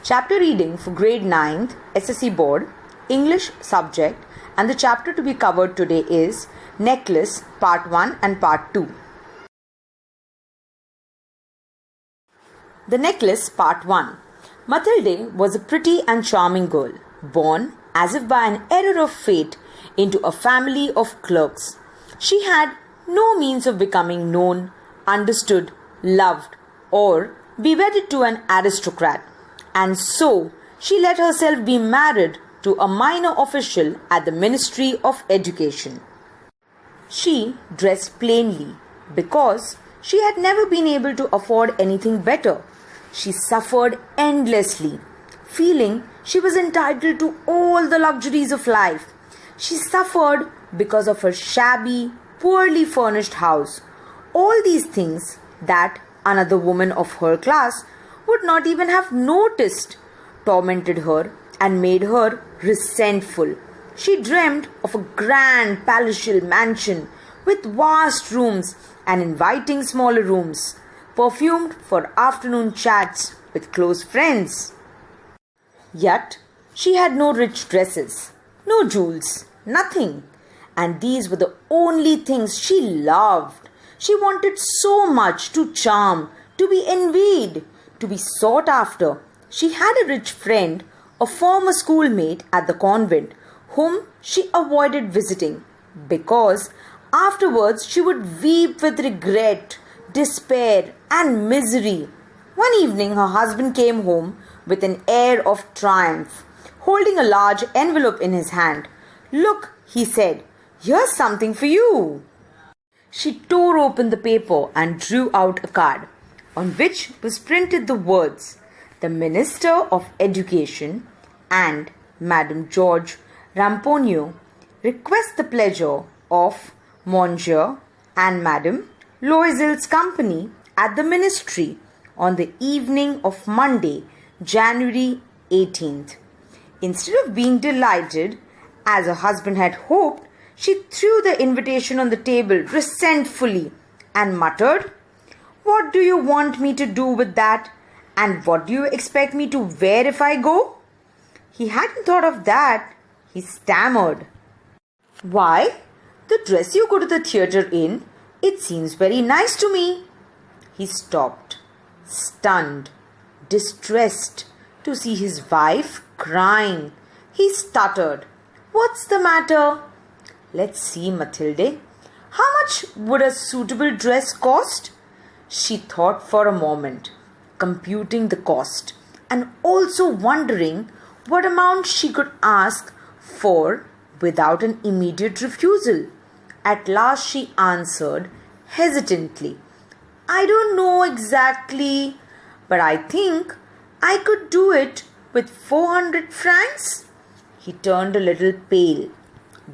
Chapter reading for grade 9th SSC Board, English subject, and the chapter to be covered today is Necklace Part 1 and Part 2. The Necklace Part 1. Mathilde was a pretty and charming girl, born as if by an error of fate into a family of clerks. She had no means of becoming known, understood, loved, or be wedded to an aristocrat. And so she let herself be married to a minor official at the Ministry of Education. She dressed plainly because she had never been able to afford anything better. She suffered endlessly, feeling she was entitled to all the luxuries of life. She suffered because of her shabby, poorly furnished house. All these things that another woman of her class would not even have noticed tormented her and made her resentful. She dreamed of a grand palatial mansion with vast rooms and inviting smaller rooms, perfumed for afternoon chats with close friends. Yet she had no rich dresses, no jewels, nothing. And these were the only things she loved. She wanted so much to charm, to be envied, to be sought after. She had a rich friend, a former schoolmate at the convent, whom she avoided visiting because afterwards she would weep with regret, despair, and misery. One evening her husband came home with an air of triumph, holding a large envelope in his hand. "Look," he said, "here's something for you." She tore open the paper and drew out a card, on which was printed the words, "The Minister of Education and Madame George Ramponneau request the pleasure of Monsieur and Madame Loisel's company at the Ministry on the evening of Monday, January 18th. Instead of being delighted, as her husband had hoped, she threw the invitation on the table resentfully and muttered, "What do you want me to do with that? And what do you expect me to wear if I go?" He hadn't thought of that. He stammered, "Why, the dress you go to the theatre in, it seems very nice to me." He stopped, stunned, distressed to see his wife crying. He stuttered, "What's the matter?" "Let's see, Mathilde. How much would a suitable dress cost?" She thought for a moment, computing the cost and also wondering what amount she could ask for without an immediate refusal. At last she answered hesitantly, "I don't know exactly, but I think I could do it with 400 francs. He turned a little pale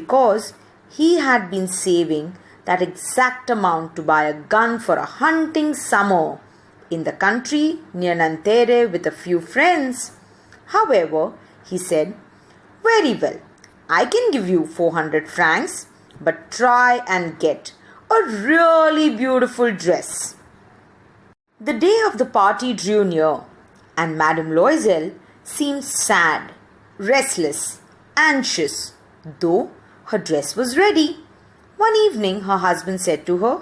because he had been saving that exact amount to buy a gun for a hunting summer in the country near Nanterre with a few friends. However, he said, "Very well, I can give you 400 francs, but try and get a really beautiful dress." The day of the party drew near, and Madame Loisel seemed sad, restless, anxious, though her dress was ready. One evening her husband said to her,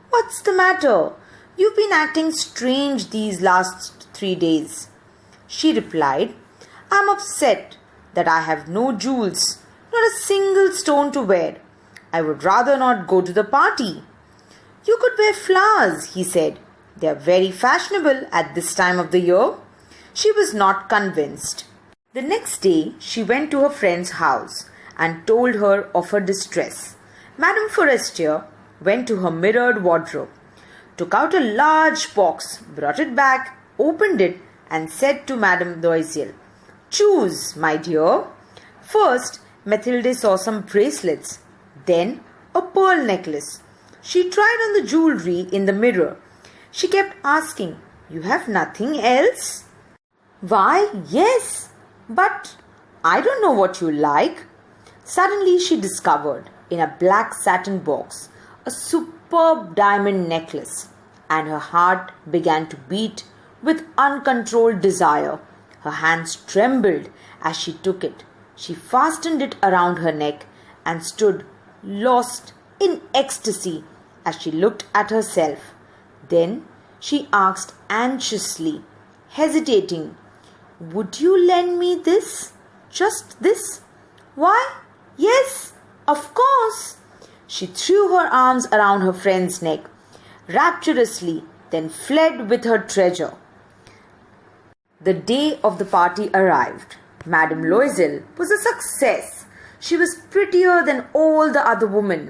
"What's the matter? You've been acting strange these last 3 days." She replied, "I'm upset that I have no jewels, not a single stone to wear. I would rather not go to the party." "You could wear flowers," he said. "They are very fashionable at this time of the year." She was not convinced. The next day she went to her friend's house and told her of her distress. Madame Forestier went to her mirrored wardrobe, took out a large box, brought it back, opened it, and said to Madame Loisel, "Choose, my dear." First, Mathilde saw some bracelets, then a pearl necklace. She tried on the jewelry in the mirror. She kept asking, "You have nothing else?" "Why, yes, but I don't know what you like." Suddenly she discovered in a black satin box a superb diamond necklace, and her heart began to beat with uncontrolled desire. Her hands trembled as she took it. She fastened it around her neck and stood lost in ecstasy as she looked at herself. Then she asked anxiously, hesitating, "Would you lend me this? Just this?" "Why, yes, of course." She threw her arms around her friend's neck rapturously, then fled with her treasure. The day of the party arrived. Madame Loisel was a success. She was prettier than all the other women,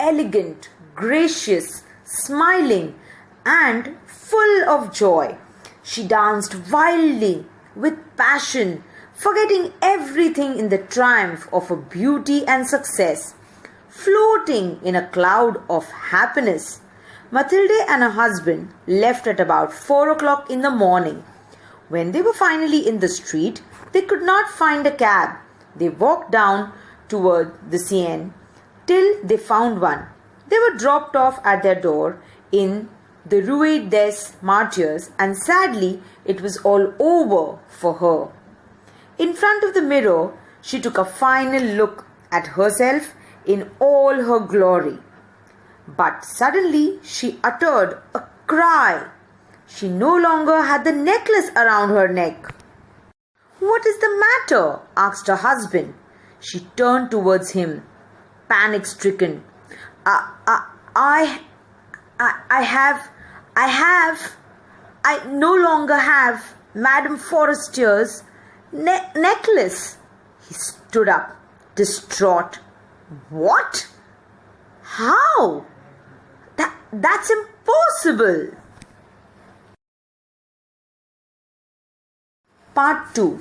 elegant, gracious, smiling, and full of joy. She danced wildly, with passion, forgetting everything in the triumph of her beauty and success, floating in a cloud of happiness. Mathilde and her husband left at about 4 o'clock in the morning. When they were finally in the street, they could not find a cab. They walked down toward the Seine till they found one. They were dropped off at their door in the Rue des Martyrs, and sadly it was all over for her. In front of the mirror, she took a final look at herself in all her glory. But suddenly she uttered a cry. She no longer had the necklace around her neck. "What is the matter?" asked her husband. She turned towards him, panic-stricken. I no longer have Madame Forestier's necklace." He stood up, distraught. "What? How? That's impossible." Part 2.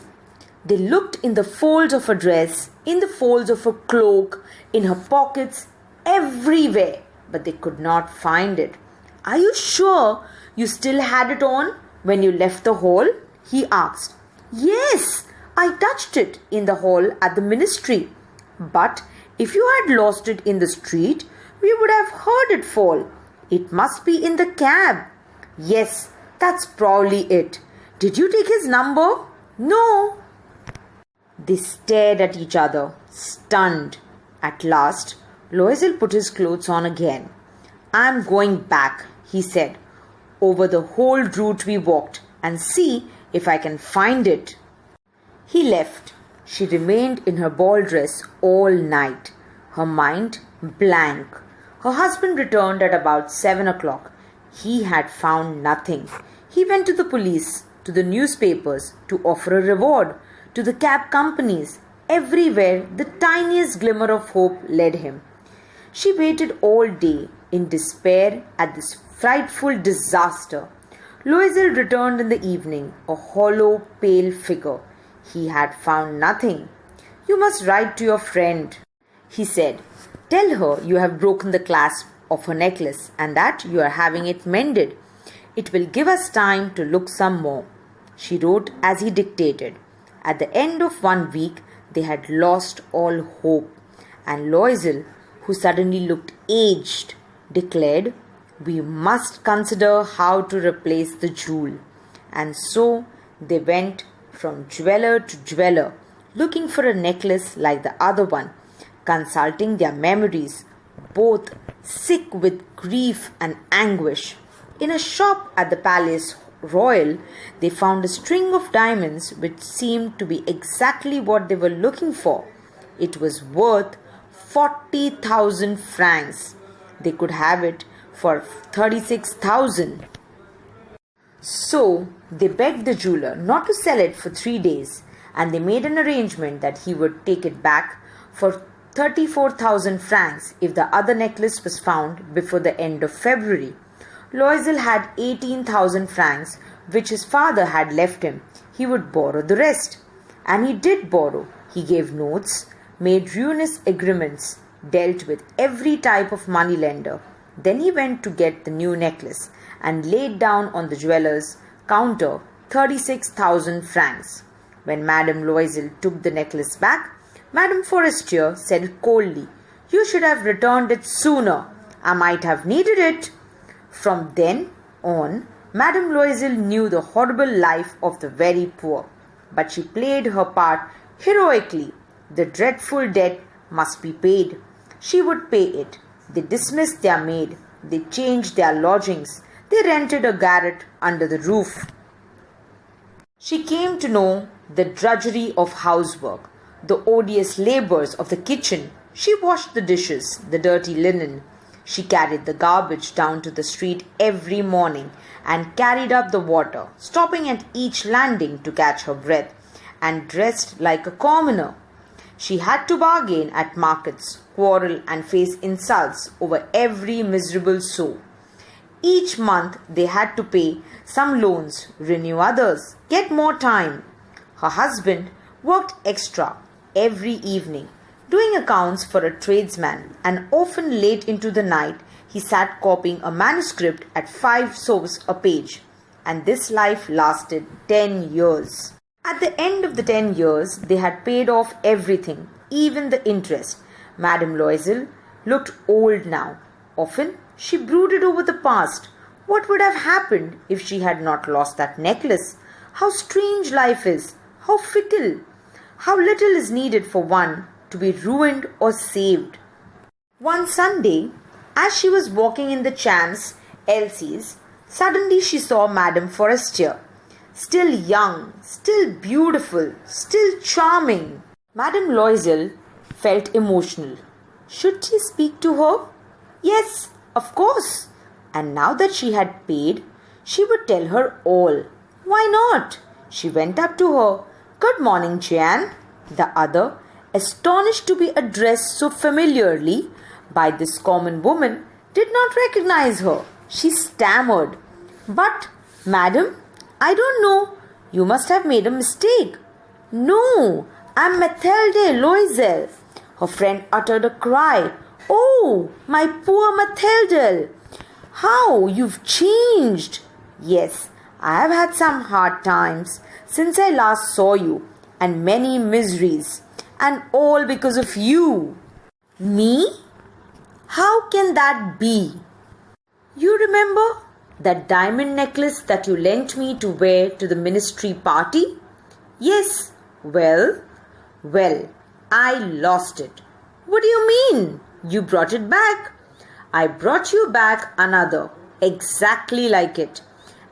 They looked in the folds of her dress, in the folds of her cloak, in her pockets, everywhere, but they could not find it. "Are you sure you still had it on when you left the hall?" he asked. "Yes, I touched it in the hall at the ministry. But if you had lost it in the street, we would have heard it fall. It must be in the cab." "Yes, that's probably it. Did you take his number?" "No." They stared at each other, stunned. At last, Loisel put his clothes on again. "I'm going back," he said, "over the whole route we walked and see if I can find it." He left. She remained in her ball dress all night, her mind blank. Her husband returned at about 7 o'clock. He had found nothing. He went to the police, to the newspapers, to offer a reward, to the cab companies. Everywhere the tiniest glimmer of hope led him. She waited all day in despair at this frightful disaster. Loisel returned in the evening, a hollow, pale figure. He had found nothing. "You must write to your friend," he said. "Tell her you have broken the clasp of her necklace and that you are having it mended. It will give us time to look some more." She wrote as he dictated. At the end of 1 week, they had lost all hope, and Loisel, who suddenly looked aged, declared, "We must consider how to replace the jewel." And so they went from jeweler to jeweler, looking for a necklace like the other one, consulting their memories, both sick with grief and anguish. In a shop at the Palace Royal, they found a string of diamonds which seemed to be exactly what they were looking for. It was worth 40,000 francs. They could have it for 36,000. So they begged the jeweler not to sell it for 3 days, and they made an arrangement that he would take it back for 34,000 francs if the other necklace was found before the end of February. Loisel had 18,000 francs, which his father had left him. He would borrow the rest. And he did borrow. He gave notes, made ruinous agreements, dealt with every type of moneylender. Then he went to get the new necklace and laid down on the jeweller's counter 36,000 francs. When Madame Loisel took the necklace back, Madame Forestier said coldly, "You should have returned it sooner. I might have needed it." From then on, Madame Loisel knew the horrible life of the very poor. but she played her part heroically. The dreadful debt must be paid. She would pay it. They dismissed their maid. They changed their lodgings. They rented a garret under the roof. She came to know the drudgery of housework, the odious labors of the kitchen. She washed the dishes, the dirty linen. She carried the garbage down to the street every morning and carried up the water, stopping at each landing to catch her breath, and dressed like a commoner. She had to bargain at markets, quarrel and face insults over every miserable sou. Each month they had to pay some loans, renew others, get more time. Her husband worked extra every evening, doing accounts for a tradesman, and often late into the night he sat copying a manuscript at 5 sous a page. And this life lasted 10 years. At the end of the 10 years, they had paid off everything, even the interest. Madame Loisel looked old now. Often she brooded over the past. What would have happened if she had not lost that necklace? How strange life is, how fickle, how little is needed for one to be ruined or saved. One Sunday, as she was walking in the Champs Elysees, suddenly she saw Madame Forestier. Still young, still beautiful, still charming. Madame Loisel felt emotional. Should she speak to her? Yes, of course. And now that she had paid, she would tell her all. Why not? She went up to her. Good morning, Jeanne. The other, astonished to be addressed so familiarly by this common woman, did not recognize her. She stammered. But, madam, I don't know. You must have made a mistake. No, I'm Mathilde Loisel. Her friend uttered a cry. Oh, my poor Mathilde. How you've changed. Yes, I have had some hard times since I last saw you, and many miseries, and all because of you. Me? How can that be? You remember that diamond necklace that you lent me to wear to the ministry party? Yes. Well, I lost it. What do you mean? You brought it back. I brought you back another, exactly like it.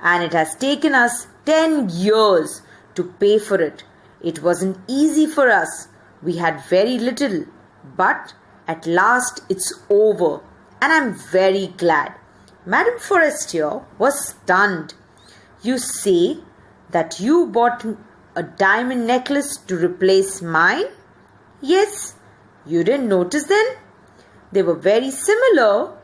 And it has taken us 10 years to pay for it. It wasn't easy for us. We had very little. But at last it's over. And I'm very glad. Madame Forestier was stunned. You say that you bought a diamond necklace to replace mine? Yes. You didn't notice then? They were very similar.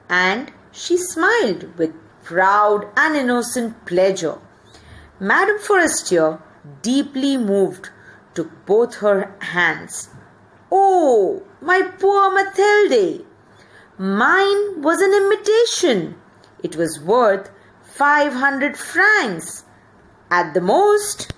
And she smiled with proud and innocent pleasure. Madame Forestier, deeply moved, took both her hands. Oh, my poor Mathilde! Mine was an imitation. It was worth 500 francs at the most.